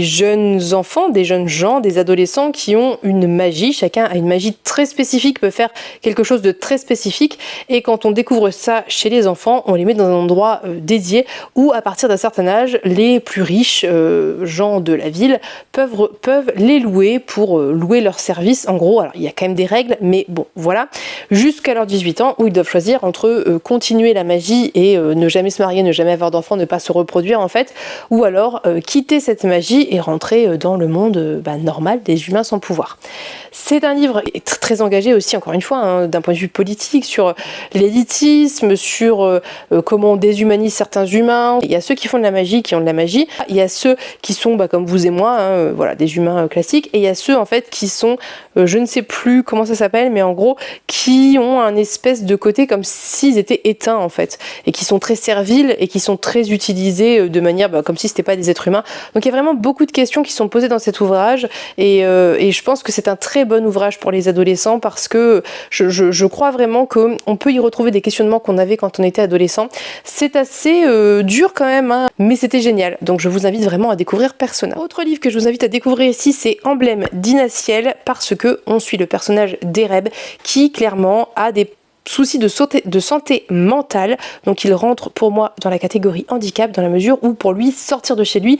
jeunes enfants, des jeunes gens, des adolescents qui ont une magie, chacun a une magie très spécifique, peut faire quelque chose de très spécifique, et quand on découvre ça chez les enfants, on les met dans un endroit dédié où à partir d'un certain âge, les plus riches gens de la ville peuvent les louer pour louer leurs services. En gros, alors il y a quand même des règles, mais bon, voilà, jusqu'à leurs 18 ans où ils doivent choisir entre continuer la magie et ne jamais se marier, ne jamais avoir d'enfants, ne pas se reproduire en fait, ou alors quitter cette magie et rentrer dans le monde normal des humains sans pouvoir. C'est un livre très engagé aussi, encore une fois, hein, d'un point de vue politique, sur l'élitisme, sur comment on déshumanise certains humains. Il y a ceux qui font de la magie, qui ont de la magie. Il y a ceux qui sont comme vous et moi, hein, voilà, des humains classiques. Et il y a ceux en fait qui sont, je ne sais plus comment ça s'appelle, mais en gros, qui ont un espèce de côté comme s'ils étaient éteints en fait, et qui sont très serviles et qui sont très utilisés de manière comme si c'était pas des êtres humains. Donc il y a vraiment beaucoup de questions qui sont posées dans cet ouvrage, et je pense que c'est un très bon ouvrage pour les adolescents parce que je crois vraiment qu'on peut y retrouver des questionnements qu'on avait quand on était adolescent. C'est assez dur quand même, hein, mais c'était génial. Donc je vous invite vraiment à découvrir Persona. Autre livre que je vous invite à découvrir ici, c'est Emblème d'Inaciel, parce que on suit le personnage d'Ereb qui clairement a des soucis de santé mentale, donc il rentre pour moi dans la catégorie handicap dans la mesure où pour lui sortir de chez lui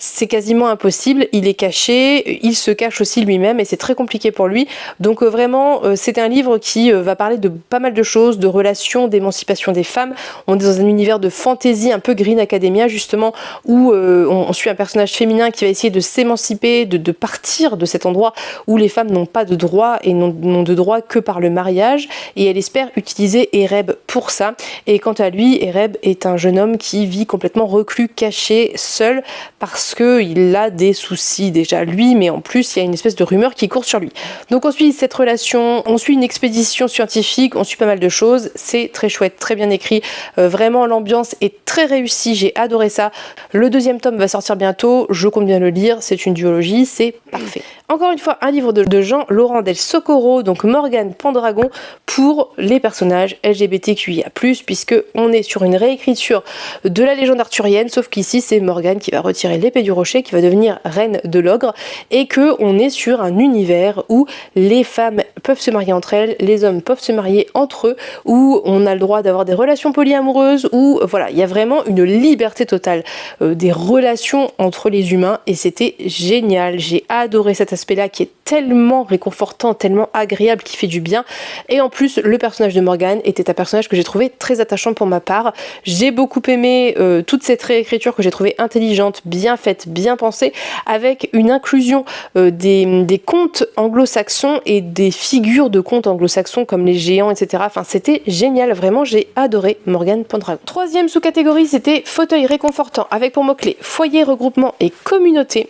c'est quasiment impossible, il est caché, il se cache aussi lui-même et c'est très compliqué pour lui. Donc vraiment c'est un livre qui va parler de pas mal de choses, de relations, d'émancipation des femmes. On est dans un univers de fantasy un peu Green Academia justement, où on suit un personnage féminin qui va essayer de s'émanciper, de partir de cet endroit où les femmes n'ont pas de droit et n'ont de droit que par le mariage, et elle espère utiliser Ereb pour ça. Et quant à lui, Ereb est un jeune homme qui vit complètement reclus, caché, seul, parce qu'il a des soucis déjà lui, mais en plus il y a une espèce de rumeur qui court sur lui. Donc on suit cette relation, on suit une expédition scientifique, on suit pas mal de choses, c'est très chouette, très bien écrit, vraiment l'ambiance est très réussie, j'ai adoré ça. Le deuxième tome va sortir bientôt, je compte bien le lire, c'est une duologie, c'est parfait. Encore une fois, un livre de Jean-Laurent Del Socorro, donc Morgane Pendragon, pour les personnages LGBTQIA+, puisque on est sur une réécriture de la légende arthurienne, sauf qu'ici c'est Morgane qui va retirer l'épée du rocher, qui va devenir reine de l'ogre, et que on est sur un univers où les femmes peuvent se marier entre elles, les hommes peuvent se marier entre eux, où on a le droit d'avoir des relations polyamoureuses, où voilà, il y a vraiment une liberté totale des relations entre les humains, et c'était génial. J'ai adoré cet aspect-là qui est tellement réconfortant, tellement agréable, qui fait du bien. Et en plus, le personnage de Morgane était un personnage que j'ai trouvé très attachant pour ma part. J'ai beaucoup aimé toute cette réécriture que j'ai trouvée intelligente, bien faite, bien pensée, avec une inclusion des contes anglo-saxons et des figures de contes anglo-saxons comme les géants, etc. Enfin, c'était génial, vraiment, j'ai adoré Morgane Pendragon. Troisième sous-catégorie, c'était fauteuil réconfortant, avec pour mots-clés foyer, regroupement et communauté.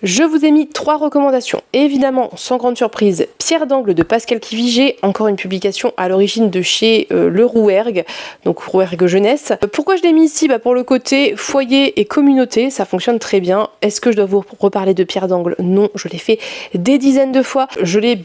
Je vous ai mis 3 recommandations. Évidemment, sans grande surprise, Pierre d'Angle de Pascal Quivigé, encore une publication à l'origine de chez Le Rouergue, donc Rouergue Jeunesse. Pourquoi je l'ai mis ici ? Pour le côté foyer et communauté, ça fonctionne très bien. Est-ce que je dois vous reparler de Pierre d'Angle ? Non, je l'ai fait des dizaines de fois. Je l'ai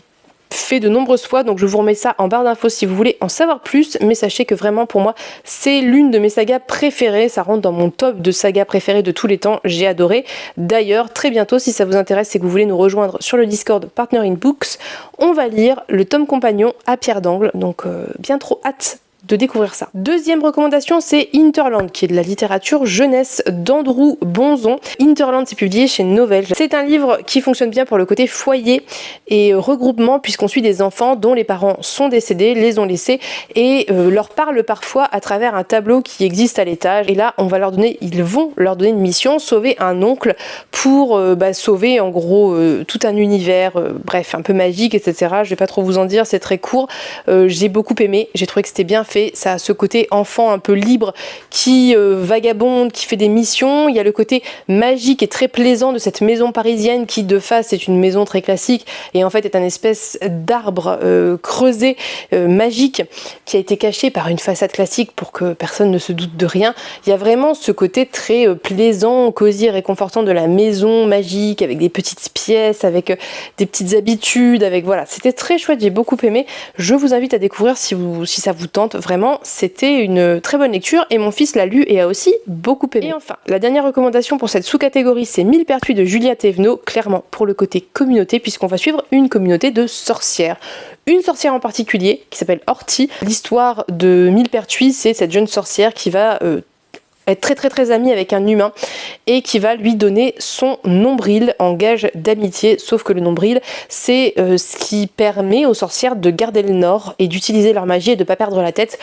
fait de nombreuses fois, donc je vous remets ça en barre d'infos si vous voulez en savoir plus, mais sachez que vraiment pour moi c'est l'une de mes sagas préférées, ça rentre dans mon top de sagas préférées de tous les temps, j'ai adoré. D'ailleurs très bientôt, si ça vous intéresse et que vous voulez nous rejoindre sur le Discord Partner in Books, on va lire le tome compagnon à Pierre d'Angle, donc bien trop hâte de découvrir ça. Deuxième recommandation, c'est Hinterland, qui est de la littérature jeunesse d'Andrew Bonzon. Hinterland, c'est publié chez Novell. C'est un livre qui fonctionne bien pour le côté foyer et regroupement, puisqu'on suit des enfants dont les parents sont décédés, les ont laissés, et leur parle parfois à travers un tableau qui existe à l'étage. Et là, ils vont leur donner une mission, sauver un oncle pour sauver en gros tout un univers, bref, un peu magique, etc. Je vais pas trop vous en dire, c'est très court. J'ai beaucoup aimé, j'ai trouvé que c'était bien fait. Ça a ce côté enfant un peu libre qui vagabonde, qui fait des missions. Il y a le côté magique et très plaisant de cette maison parisienne qui de face est une maison très classique et en fait est un espèce d'arbre creusé magique qui a été caché par une façade classique pour que personne ne se doute de rien. Il y a vraiment ce côté très plaisant, cosy et réconfortant de la maison magique avec des petites pièces, avec des petites habitudes, avec voilà, c'était très chouette, j'ai beaucoup aimé. Je vous invite à découvrir si ça vous tente. Vraiment, c'était une très bonne lecture et mon fils l'a lu et a aussi beaucoup aimé. Et enfin, la dernière recommandation pour cette sous-catégorie, c'est Millepertuis de Julia Thévenot, clairement pour le côté communauté, puisqu'on va suivre une communauté de sorcières. Une sorcière en particulier, qui s'appelle Horty. L'histoire de Millepertuis, c'est cette jeune sorcière qui va être très ami avec un humain et qui va lui donner son nombril en gage d'amitié, sauf que le nombril c'est ce qui permet aux sorcières de garder le nord et d'utiliser leur magie et de pas perdre la tête.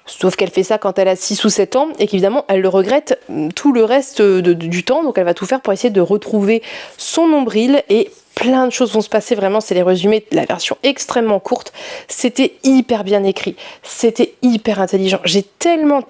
Sauf qu'elle fait ça quand elle a 6 ou 7 ans et qu'évidemment elle le regrette tout le reste du temps, donc elle va tout faire pour essayer de retrouver son nombril et plein de choses vont se passer, vraiment c'est les résumés de la version extrêmement courte. C'était hyper bien écrit, c'était hyper intelligent, j'ai tellement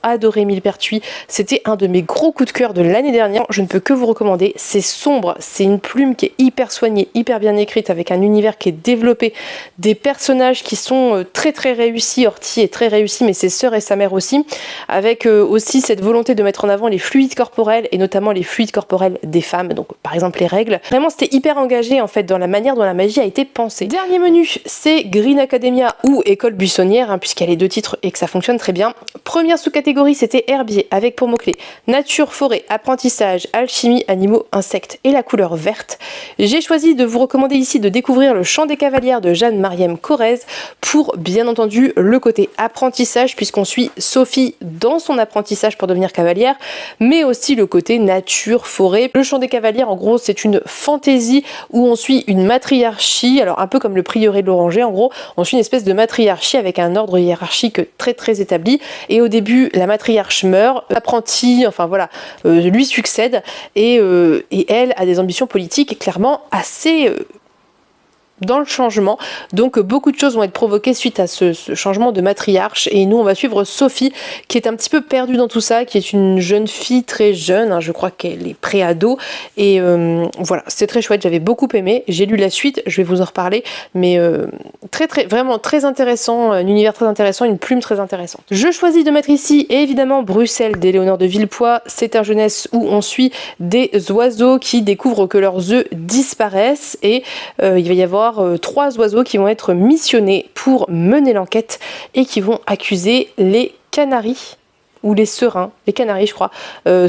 adoré Millepertuis, c'était un de mes gros coups de cœur de l'année dernière, je ne peux que vous recommander, c'est sombre, c'est une plume qui est hyper soignée, hyper bien écrite, avec un univers qui est développé, des personnages qui sont très réussis, Horty est très réussi mais ses sœurs et sa mère aussi, avec aussi cette volonté de mettre en avant les fluides corporels et notamment les fluides corporels des femmes, donc par exemple les règles, vraiment c'était hyper engagé en fait dans la manière dont la magie a été pensée. Dernier menu, c'est Green Academia ou École Buissonnière, hein, puisqu'il y a les deux titres et que ça fonctionne très bien. Première sous-catégorie, c'était Herbier, avec pour mots-clés nature, forêt, apprentissage, alchimie, animaux, insectes et la couleur verte. J'ai choisi de vous recommander ici de découvrir le Chant des Cavalières de Jeanne-Marième Corrèze pour bien entendu le côté apprentissage, puisqu'on suit Sophie dans son apprentissage pour devenir cavalière, mais aussi le côté nature, forêt. Le Chant des Cavalières, en gros, c'est une fantaisie où on suit une matriarchie, alors un peu comme le prieuré de l'Oranger, en gros, on suit une espèce de matriarchie avec un ordre hiérarchique très établi, et au début, la matriarche meurt, l'apprenti, enfin voilà, lui succède, et elle a des ambitions politiques clairement assez dans le changement, donc beaucoup de choses vont être provoquées suite à ce changement de matriarche, et nous on va suivre Sophie qui est un petit peu perdue dans tout ça, qui est une jeune fille très jeune, hein, je crois qu'elle est pré-ado, et voilà, c'était très chouette, j'avais beaucoup aimé, j'ai lu la suite, je vais vous en reparler, mais vraiment très intéressant, un univers très intéressant, une plume très intéressante. Je choisis de mettre ici évidemment Bruxelles d'Éléonore de Villepoix, c'est un jeunesse où on suit des oiseaux qui découvrent que leurs œufs disparaissent, et il va y avoir 3 oiseaux qui vont être missionnés pour mener l'enquête et qui vont accuser les canaris ou les serins, les canaris je crois,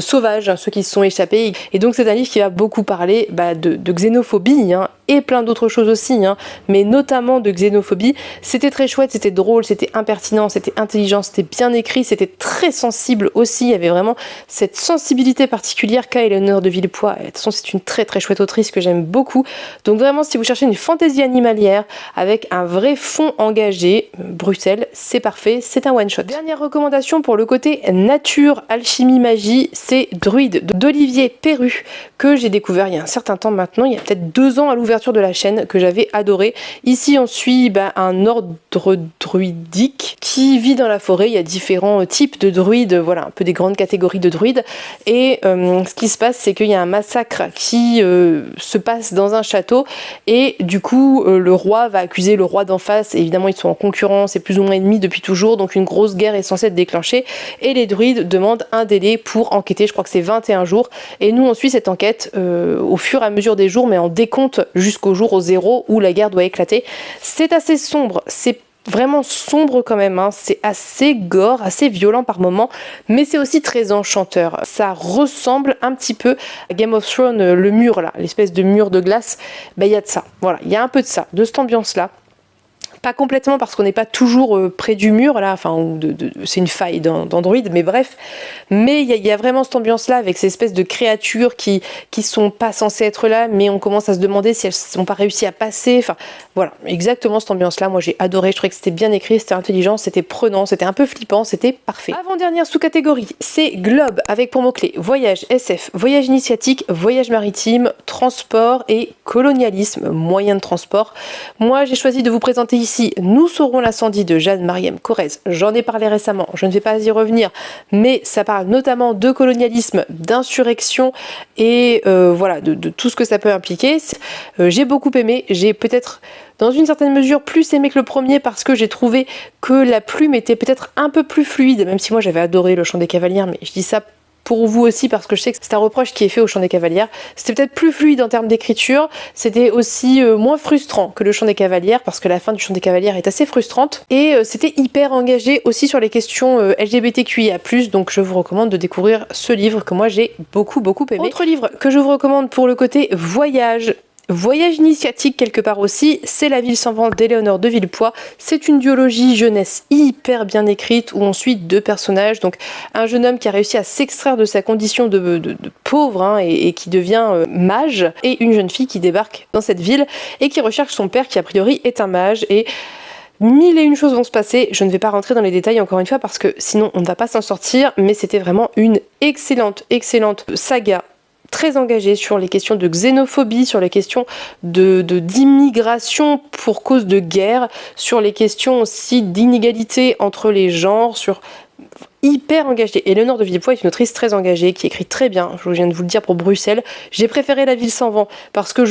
sauvages, hein, ceux qui se sont échappés. Et donc c'est un livre qui va beaucoup parler de xénophobie, hein, et plein d'autres choses aussi, hein, mais notamment de xénophobie. C'était très chouette, c'était drôle, c'était impertinent, c'était intelligent, c'était bien écrit, c'était très sensible aussi, il y avait vraiment cette sensibilité particulière qu'a Éléonore de Villepoix. De toute façon c'est une très chouette autrice que j'aime beaucoup, donc vraiment si vous cherchez une fantaisie animalière avec un vrai fond engagé, Bruxelles, c'est parfait, c'est un one shot. Dernière recommandation pour le côté nature, alchimie, magie, c'est Druide d'Olivier Perru, que j'ai découvert il y a un certain temps maintenant, il y a peut-être 2 ans à l'ouverture de la chaîne, que j'avais adoré. Ici on suit un ordre druidique qui vit dans la forêt, il y a différents types de druides, voilà un peu des grandes catégories de druides, et ce qui se passe c'est qu'il y a un massacre qui se passe dans un château, et du coup le roi va accuser le roi d'en face, et évidemment ils sont en concurrence et plus ou moins ennemis depuis toujours, donc une grosse guerre est censée être déclenchée, et les druides demandent un délai pour enquêter, je crois que c'est 21 jours, et nous on suit cette enquête au fur et à mesure des jours, mais en décompte jusqu'au jour au 0 où la guerre doit éclater. C'est assez sombre, c'est vraiment sombre quand même, hein. C'est assez gore, assez violent par moments, mais c'est aussi très enchanteur. Ça ressemble un petit peu à Game of Thrones, le mur là, l'espèce de mur de glace, il y a de ça, voilà, il y a un peu de ça, de cette ambiance là. Pas complètement parce qu'on n'est pas toujours près du mur là, enfin c'est une faille d'Android, mais bref, mais il y a vraiment cette ambiance là avec ces espèces de créatures qui sont pas censées être là, mais on commence à se demander si elles n'ont pas réussi à passer, enfin voilà, exactement cette ambiance là. Moi j'ai adoré, je trouvais que c'était bien écrit, c'était intelligent, c'était prenant, c'était un peu flippant, c'était parfait. Avant-dernière sous-catégorie, c'est Globe, avec pour mots-clés voyage SF, voyage initiatique, voyage maritime, transport et colonialisme, moyen de transport. Moi j'ai choisi de vous présenter ici Nous saurons l'incendie de Jeanne-Marième Corrèze. J'en ai parlé récemment, je ne vais pas y revenir, mais ça parle notamment de colonialisme, d'insurrection et voilà, de tout ce que ça peut impliquer. J'ai beaucoup aimé, j'ai peut-être dans une certaine mesure plus aimé que le premier parce que j'ai trouvé que la plume était peut-être un peu plus fluide, même si moi j'avais adoré le Chant des Cavalières, mais je dis ça pour vous aussi parce que je sais que c'est un reproche qui est fait au Chant des Cavalières. C'était peut-être plus fluide en termes d'écriture, c'était aussi moins frustrant que le Chant des Cavalières parce que la fin du Chant des Cavalières est assez frustrante, et c'était hyper engagé aussi sur les questions LGBTQIA+, donc je vous recommande de découvrir ce livre que moi j'ai beaucoup aimé. Autre livre que je vous recommande pour le côté voyage, Voyage initiatique quelque part aussi, c'est La ville sans vent d'Éléonore de Villepoix. C'est une duologie jeunesse hyper bien écrite où on suit deux personnages. Donc un jeune homme qui a réussi à s'extraire de sa condition de pauvre hein, et qui devient mage, et une jeune fille qui débarque dans cette ville et qui recherche son père qui a priori est un mage. Et mille et une choses vont se passer, je ne vais pas rentrer dans les détails encore une fois parce que sinon on ne va pas s'en sortir, mais c'était vraiment une excellente saga, très engagée sur les questions de xénophobie, sur les questions d'immigration pour cause de guerre, sur les questions aussi d'inégalité entre les genres, sur hyper engagée. Éléonore de Villepoix est une autrice très engagée, qui écrit très bien, je viens de vous le dire pour Bruxelles. J'ai préféré La ville sans vent, parce que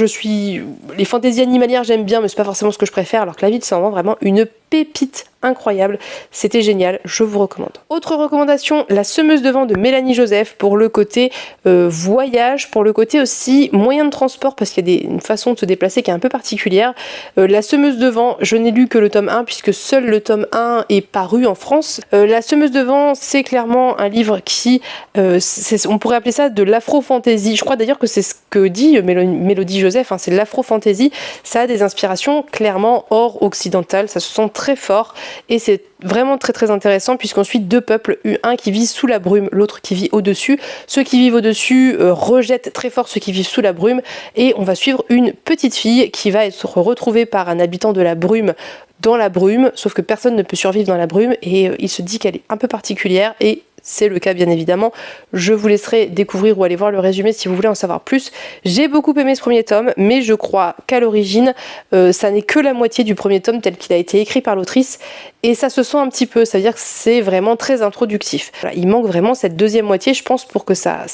les fantaisies animalières j'aime bien, mais c'est pas forcément ce que je préfère, alors que La ville sans vent, vraiment une pépite incroyable, c'était génial, je vous recommande. Autre recommandation, La semeuse de vent de Mélanie Joseph, pour le côté voyage, pour le côté aussi moyen de transport, parce qu'il y a une façon de se déplacer qui est un peu particulière. La semeuse de vent, je n'ai lu que le tome 1, puisque seul le tome 1 est paru en France. La semeuse de vent, c'est clairement un livre qui, on pourrait appeler ça de l'afro-fantasy. Je crois d'ailleurs que c'est ce que dit Mélodie Joseph, hein, c'est de l'afro-fantasy. Ça a des inspirations clairement hors occidentales, ça se sent très fort et c'est vraiment très intéressant puisqu'on suit deux peuples, un qui vit sous la brume, l'autre qui vit au-dessus. Ceux qui vivent au-dessus rejettent très fort ceux qui vivent sous la brume et on va suivre une petite fille qui va être retrouvée par un habitant de la brume dans la brume, sauf que personne ne peut survivre dans la brume et il se dit qu'elle est un peu particulière et c'est le cas bien évidemment. Je vous laisserai découvrir ou aller voir le résumé si vous voulez en savoir plus. J'ai beaucoup aimé ce premier tome, mais je crois qu'à l'origine, ça n'est que la moitié du premier tome tel qu'il a été écrit par l'autrice. Et ça se sent un petit peu, ça veut dire que c'est vraiment très introductif. Voilà, il manque vraiment cette deuxième moitié, je pense, pour que ça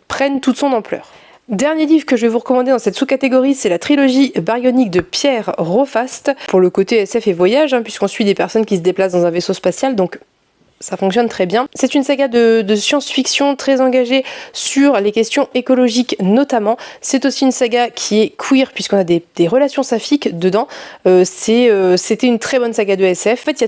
prenne toute son ampleur. Dernier livre que je vais vous recommander dans cette sous-catégorie, c'est la trilogie baryonique de Pierre Rofast, pour le côté SF et voyage, hein, puisqu'on suit des personnes qui se déplacent dans un vaisseau spatial, donc ça fonctionne très bien. C'est une saga de science-fiction très engagée sur les questions écologiques notamment. C'est aussi une saga qui est queer puisqu'on a des relations saphiques dedans. C'était une très bonne saga de SF. En fait,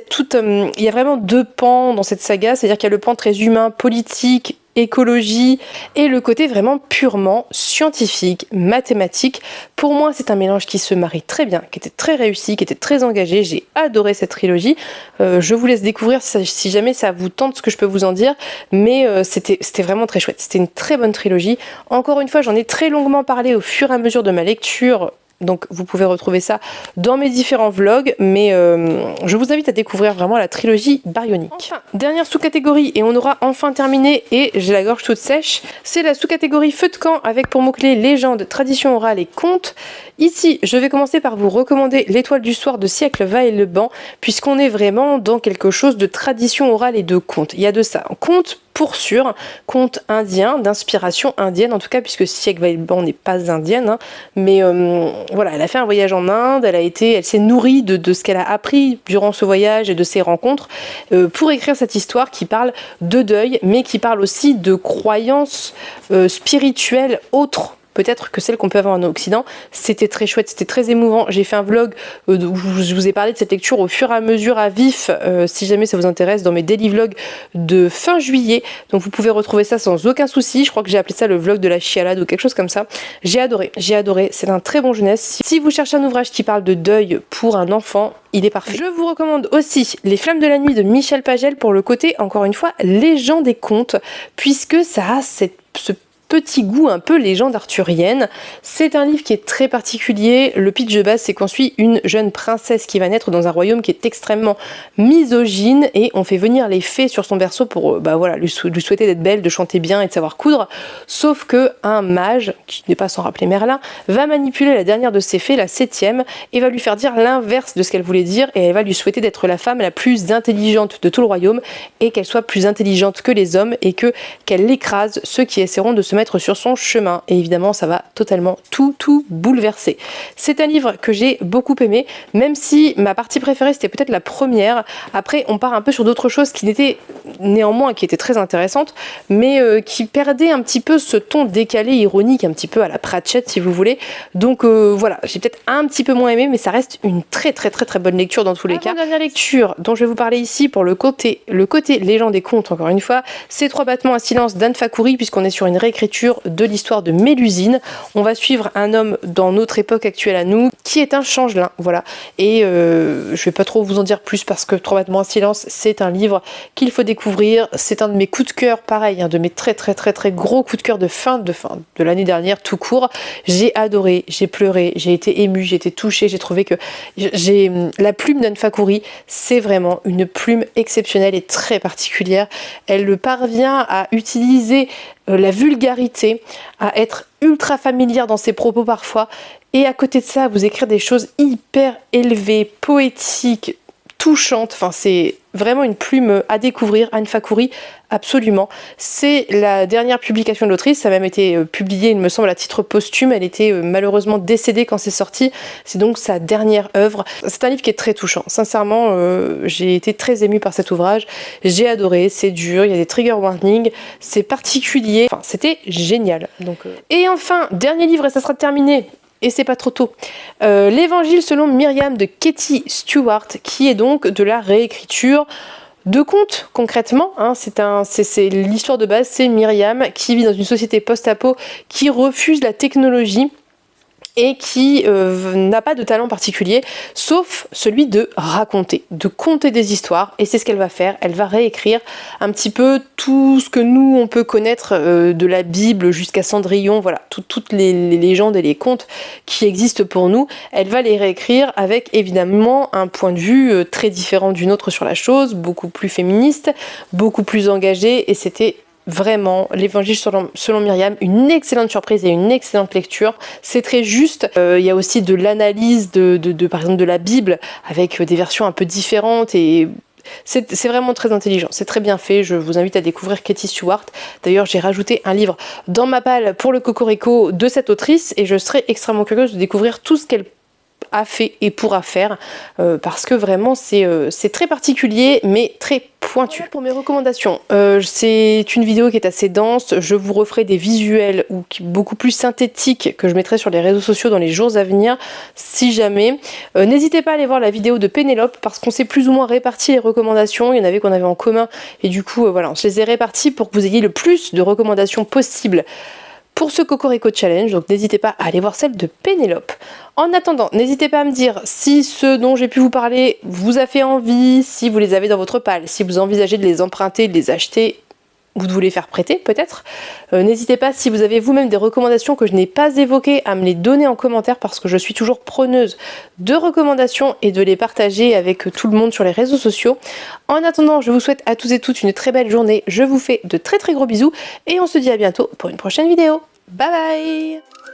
il y a vraiment deux pans dans cette saga, c'est-à-dire qu'il y a le pan très humain, politique, écologie et le côté vraiment purement scientifique, mathématique. Pour moi, c'est un mélange qui se marie très bien, qui était très réussi, qui était très engagé. J'ai adoré cette trilogie. Je vous laisse découvrir si jamais ça vous tente ce que je peux vous en dire, mais c'était vraiment très chouette. C'était une très bonne trilogie. Encore une fois, j'en ai très longuement parlé au fur et à mesure de ma lecture. Donc vous pouvez retrouver ça dans mes différents vlogs, mais je vous invite à découvrir vraiment la trilogie baryonique. Enfin, dernière sous-catégorie, et on aura enfin terminé, et j'ai la gorge toute sèche, c'est la sous-catégorie feu de camp avec pour mots-clés légendes, traditions orales et contes. Ici, je vais commencer par vous recommander L'étoile du soir de Siècle Vailleband, puisqu'on est vraiment dans quelque chose de tradition orale et de contes. Il y a de ça. Contes pour sûr, conte indien, d'inspiration indienne en tout cas, puisque Siècle Vailleband n'est pas indienne, hein, mais voilà, elle a fait un voyage en Inde, elle s'est nourrie de ce qu'elle a appris durant ce voyage et de ses rencontres pour écrire cette histoire qui parle de deuil, mais qui parle aussi de croyances spirituelles autres peut-être que celle qu'on peut avoir en Occident. C'était très chouette, c'était très émouvant. J'ai fait un vlog où je vous ai parlé de cette lecture au fur et à mesure à vif, si jamais ça vous intéresse, dans mes daily vlogs de fin juillet. Donc vous pouvez retrouver ça sans aucun souci. Je crois que j'ai appelé ça le vlog de la chialade ou quelque chose comme ça. J'ai adoré. C'est un très bon jeunesse. Si vous cherchez un ouvrage qui parle de deuil pour un enfant, il est parfait. Je vous recommande aussi Les Flammes de la nuit de Michel Pagel pour le côté, encore une fois, légende des contes, puisque ça a ce petit goût un peu légende arthurienne. C'est un livre qui est très particulier. Le pitch de base, c'est qu'on suit une jeune princesse qui va naître dans un royaume qui est extrêmement misogyne et on fait venir les fées sur son berceau pour lui souhaiter d'être belle, de chanter bien et de savoir coudre. Sauf que un mage, qui n'est pas sans rappeler Merlin, va manipuler la dernière de ces fées, la 7e, et va lui faire dire l'inverse de ce qu'elle voulait dire et elle va lui souhaiter d'être la femme la plus intelligente de tout le royaume et qu'elle soit plus intelligente que les hommes et qu'elle écrase ceux qui essaieront de se mettre sur son chemin. Et évidemment, ça va totalement tout bouleverser. C'est un livre que j'ai beaucoup aimé, même si ma partie préférée, c'était peut-être la première. Après, on part un peu sur d'autres choses qui n'étaient néanmoins, qui étaient très intéressantes, mais qui perdaient un petit peu ce ton décalé, ironique, un petit peu à la Pratchett, si vous voulez. Donc voilà, j'ai peut-être un petit peu moins aimé, mais ça reste une très bonne lecture dans tous les cas. La dernière lecture dont je vais vous parler ici, pour le côté légende des contes, encore une fois, c'est Trois battements à silence d'Anne Fakhouri, puisqu'on est sur une réécriture réécriture de l'histoire de Mélusine. On va suivre un homme dans notre époque actuelle à nous qui est un changelin, voilà. Et je vais pas trop vous en dire plus parce que 3 battements à silence, c'est un livre qu'il faut découvrir. C'est un de mes coups de cœur, pareil, un de mes très gros coups de cœur de fin de l'année dernière tout court. J'ai adoré, j'ai pleuré, j'ai été émue, j'ai été touchée, j'ai trouvé que la plume d'Anne Fakouri, c'est vraiment une plume exceptionnelle et très particulière. Elle parvient à utiliser la vulgarité, à être ultra familière dans ses propos parfois, et à côté de ça, à vous écrire des choses hyper élevées, poétiques, touchantes. Enfin, c'est vraiment une plume à découvrir, Anne Fakouri, absolument. C'est la dernière publication de l'autrice, ça a même été publié, il me semble, à titre posthume. Elle était malheureusement décédée quand c'est sorti. C'est donc sa dernière œuvre. C'est un livre qui est très touchant. Sincèrement, j'ai été très émue par cet ouvrage. J'ai adoré, c'est dur, il y a des trigger warnings, c'est particulier. Enfin, c'était génial. Et enfin, dernier livre, et ça sera terminé. Et c'est pas trop tôt. L'Évangile selon Myriam de Katie Stewart, qui est donc de la réécriture de contes, concrètement. Hein. C'est l'histoire de base, c'est Myriam qui vit dans une société post-apo qui refuse la technologie et qui n'a pas de talent particulier, sauf celui de raconter, de conter des histoires, et c'est ce qu'elle va faire. Elle va réécrire un petit peu tout ce que nous, on peut connaître de la Bible jusqu'à Cendrillon, voilà, toutes les légendes et les contes qui existent pour nous. Elle va les réécrire avec évidemment un point de vue très différent du nôtre sur la chose, beaucoup plus féministe, beaucoup plus engagé, et c'était vraiment, l'Évangile selon Myriam, une excellente surprise et une excellente lecture. C'est très juste. Il y a aussi de l'analyse par exemple de la Bible avec des versions un peu différentes et c'est vraiment très intelligent, c'est très bien fait. Je vous invite à découvrir Katie Stewart. D'ailleurs, j'ai rajouté un livre dans ma palle pour le Cocorico de cette autrice et je serai extrêmement curieuse de découvrir tout ce qu'elle a fait et pourra faire parce que vraiment c'est très particulier mais très pointu. Voilà pour mes recommandations. C'est une vidéo qui est assez dense, je vous referai des visuels ou beaucoup plus synthétiques que je mettrai sur les réseaux sociaux dans les jours à venir si jamais. N'hésitez pas à aller voir la vidéo de Pénélope parce qu'on s'est plus ou moins réparti les recommandations, il y en avait qu'on avait en commun et du coup voilà, on se les a répartis pour que vous ayez le plus de recommandations possibles pour ce Cocorico Challenge, donc n'hésitez pas à aller voir celle de Pénélope. En attendant, n'hésitez pas à me dire si ce dont j'ai pu vous parler vous a fait envie, si vous les avez dans votre palle, si vous envisagez de les emprunter, de les acheter ou de vous les faire prêter peut-être. N'hésitez pas si vous avez vous-même des recommandations que je n'ai pas évoquées à me les donner en commentaire parce que je suis toujours preneuse de recommandations et de les partager avec tout le monde sur les réseaux sociaux. En attendant, je vous souhaite à tous et toutes une très belle journée. Je vous fais de très gros bisous et on se dit à bientôt pour une prochaine vidéo. Bye bye!